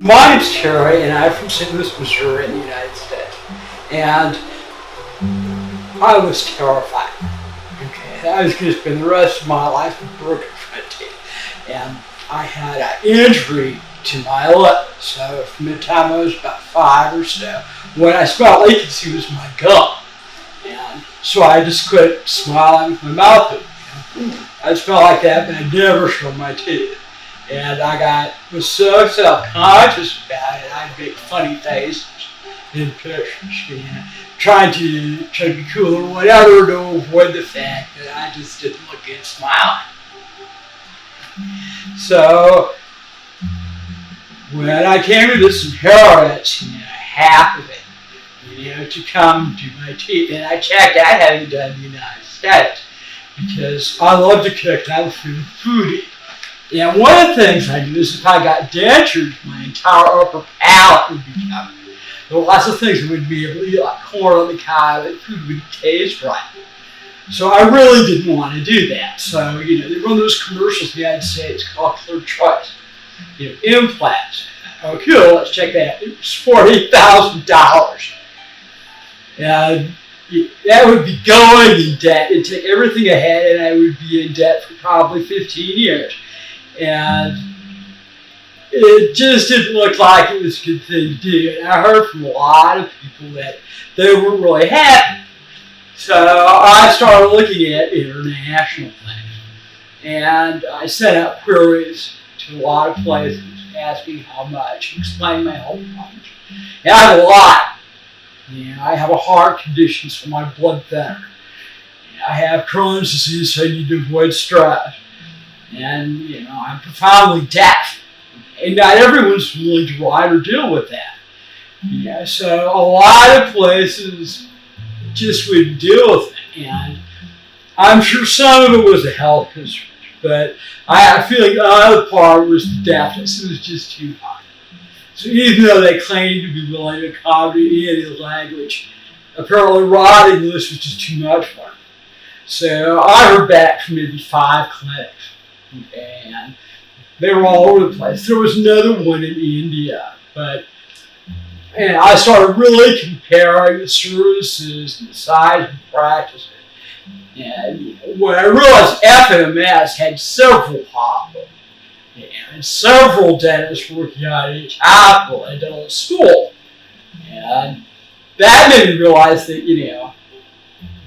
My name's Terry, and I'm from St. Louis, Missouri, in the United States. And I was terrified. Okay, I was going to spend the rest of my life with broken front teeth. And I had an injury to my lip. So from the time I was about 5 or so, what I smelled like you could see was my gum. And so I just quit smiling with my mouth open. I smelled like that, but I never showed my teeth. And I was so self-conscious about it. I'd make funny faces in pictures, trying to be cool or whatever to avoid the fact that I just didn't look good smiling. So when I came to this inheritance, half of it, to come to my teeth, and I checked out having done in the United States because I love to cook and I'm a foodie. And one of the things I knew is if I got dentures, my entire upper palate would be covered. There were lots of things that would be able to eat, like corn on the cob, that food would taste right. So I really didn't want to do that. So, they run those commercials in the United States called Clear Choice. Implants. Oh, cool, let's check that out. It was $40,000. And that would be going in debt. It'd take everything I had, and I would be in debt for probably 15 years. And it just didn't look like it was a good thing to do. And I heard from a lot of people that they weren't really happy. So I started looking at international things. And I sent out queries to a lot of places asking how much, explaining my whole problem. And I have a lot. I have a heart condition, so my blood thinner. I have Crohn's disease, so I need to avoid stress. And, I'm profoundly deaf. And not everyone's willing to ride or deal with that. So a lot of places just wouldn't deal with it. And I'm sure some of it was a health concern. But I feel like the other part was the deafness. It was just too hard. So even though they claimed to be willing to accommodate any language, apparently raw English was just too much for them. So I heard back from maybe 5 clinics. And they were all over the place. There was another one in India, and I started really comparing the services and the size of practices. And when I realized FMS had several hospitals and several dentists working out at each hospital and dental school, and that made me realize that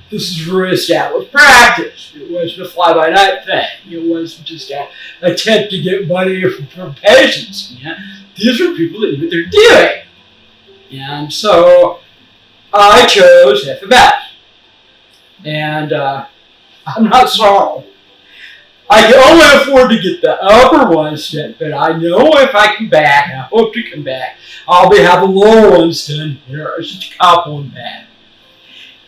this is a very established practice. It wasn't a fly-by-night thing. It wasn't just an attempt to get money from patients. These are people that knew what they're doing. And so I chose FMS. And I'm not sorry. I can only afford to get the upper ones done, but I know if I come back, and I hope to come back, I'll be having lower ones done here. It's just a couple in back.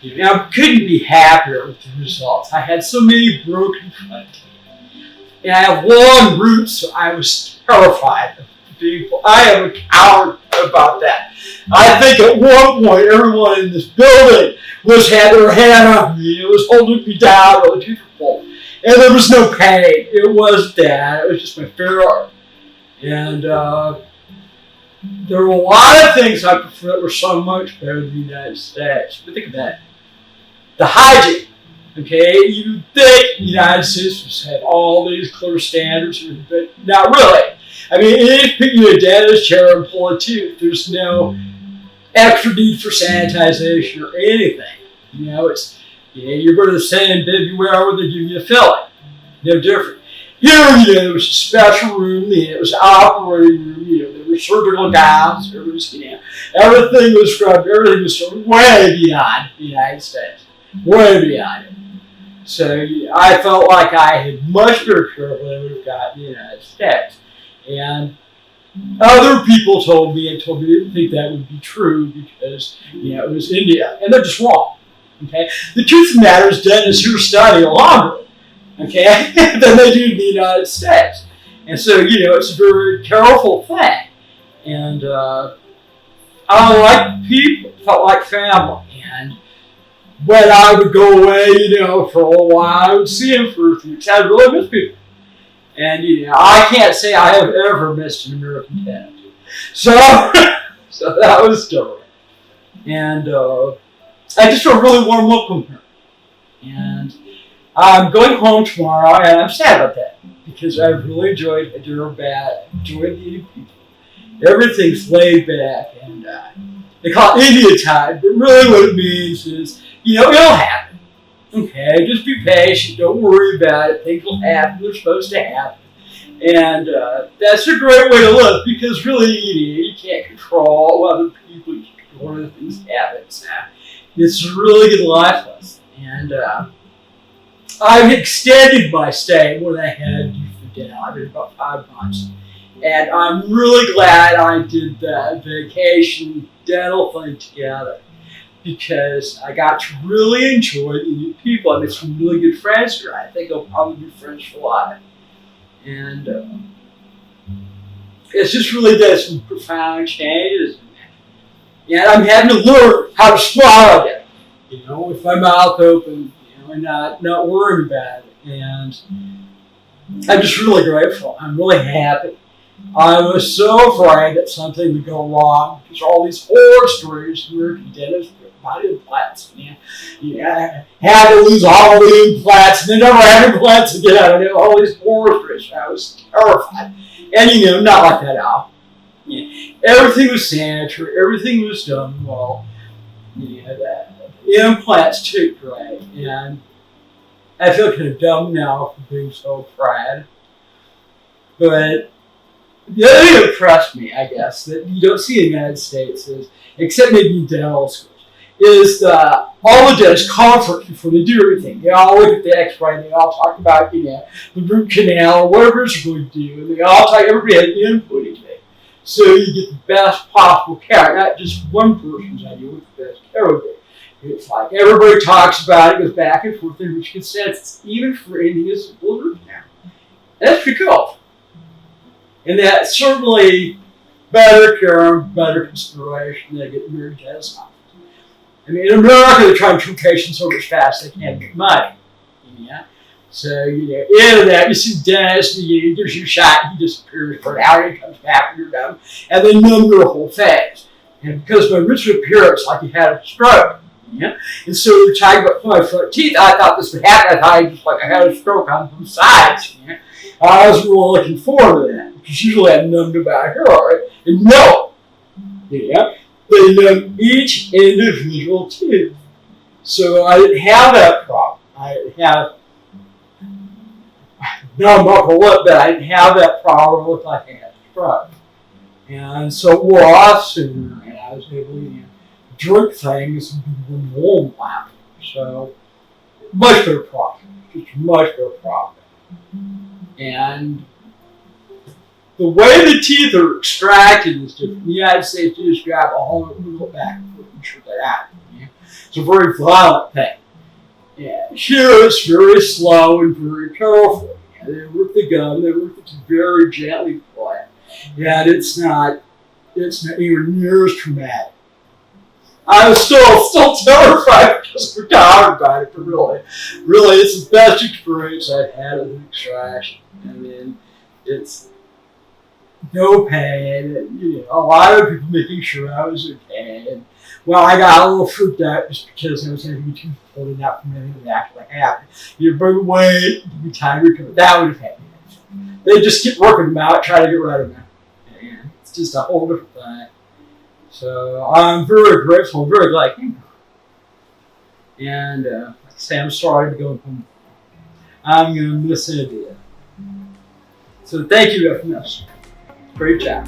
I couldn't be happier with the results. I had so many broken front teeth. And I have long roots, so I was terrified of people. I am a coward about that. I think at one point, everyone in this building had their hand on me. It was holding me down, or the teeth were pulled. And there was no pain. It wasn't that. It was just my fear. And there were a lot of things I prefer that were so much better than the United States. But think of that. The hygiene, okay? You think the United States had all these clear standards, but not really. I mean, if you pick you a dentist chair and pull a tooth, there's no extra need for sanitization or anything. It's you go to the same February where they give you a filling. No different. Here, there was a special room. It was an operating room. There were surgical gowns. There was, everything was scrubbed. Everything was way beyond the United States. Way beyond it. So I felt like I had much better care than I would have gotten in the United States. And other people told me they didn't think that would be true because, it was India. And they're just wrong. Okay? The truth of the matter is dentists here study longer, okay, than they do in the United States. And so, it's a very careful thing. And I like people, felt like family. And when I would go away, for a while, I would see them for a few weeks. I really miss people. And I can't say I have ever missed an American dentist. So, so that was dope. And I just feel really warm welcome here. And I'm going home tomorrow, and I'm sad about that because I really enjoyed Hyderabad, enjoyed meeting people. Everything's laid back, and they call it India time, but really what it means is, it'll happen. Okay, just be patient, don't worry about it, things will happen, they're supposed to happen. And that's a great way to live because really, you can't control other people, you can't control other things happen. It's a really good life lesson. And I've extended my stay more than I had to do for dental. I've been about 5 months. And I'm really glad I did that vacation dental thing together because I got to really enjoy the people. I made some really good friends here. I think I'll probably be friends for life. And it's just really done some profound changes. And I'm having to learn how to smile again, with my mouth open, and not worrying about it. And I'm just really grateful. I'm really happy. I was so afraid that something would go wrong because all these horror stories American dentists about implants. Had to lose all the implants and they never had implants again. And all these horror stories. I was terrified. And not like that now. Everything was sanitary. Everything was done well. The implants took great. And I feel kind of dumb now for being so proud. But the other thing that impressed me, I guess, that you don't see in the United States is, except maybe in dental schools, is all the dentists conference before they do everything. They all look at the x-ray, they all talk about, the root canal or whatever it's going to do, and they all talk, everybody has input into it. So you get the best possible care, not just one person's idea what the best care would be. It's like everybody talks about it, goes back and forth, and reach consensus, even for anything as simple as root canal. That's pretty cool. And that's certainly better care, better consideration than getting married to dentists. I mean, in America, they're trying to treat patients so much fast they can't get money. So, in that, you see dentists, he gives you a shot, he disappears for an hour, he comes back, and you're done. And they numb your whole face. And because my roots would appear, it's like he had a stroke. And so we're talking about my front teeth. I thought this would happen. I thought I had a stroke on both sides. I was really looking forward to that because usually I'm numbed about here, right? And no, they numb each individual tooth. So I didn't have that problem. I didn't have numb upper lip, but I didn't have that problem. It looked like I had a stroke. And so it wore off sooner, and I was able to drink things and warm lap. So much better product. Just much better product. And the way the teeth are extracted is different. In the United States, you just grab a whole and go back and ensure that out. It's a very violent thing. Here it's very slow and very careful. They work the gum, they work it very gently for it. And it's not even near as traumatic. I was still terrified because we're talking about it, but really, it's the best experience I've had of an extraction. I mean, it's no pain, and, a lot of people making sure I was okay. And, well, I got a little freaked out just because I was having a tooth pulled out from anything that actually happened. Bring away, give me time to recover. That would have happened. They just keep working them out, try to get rid of them. And it's just a whole different thing. So I'm very grateful, very glad I came here. And like I say, I'm sorry to go home. I'm going to miss India. So thank you, FMS. Great job.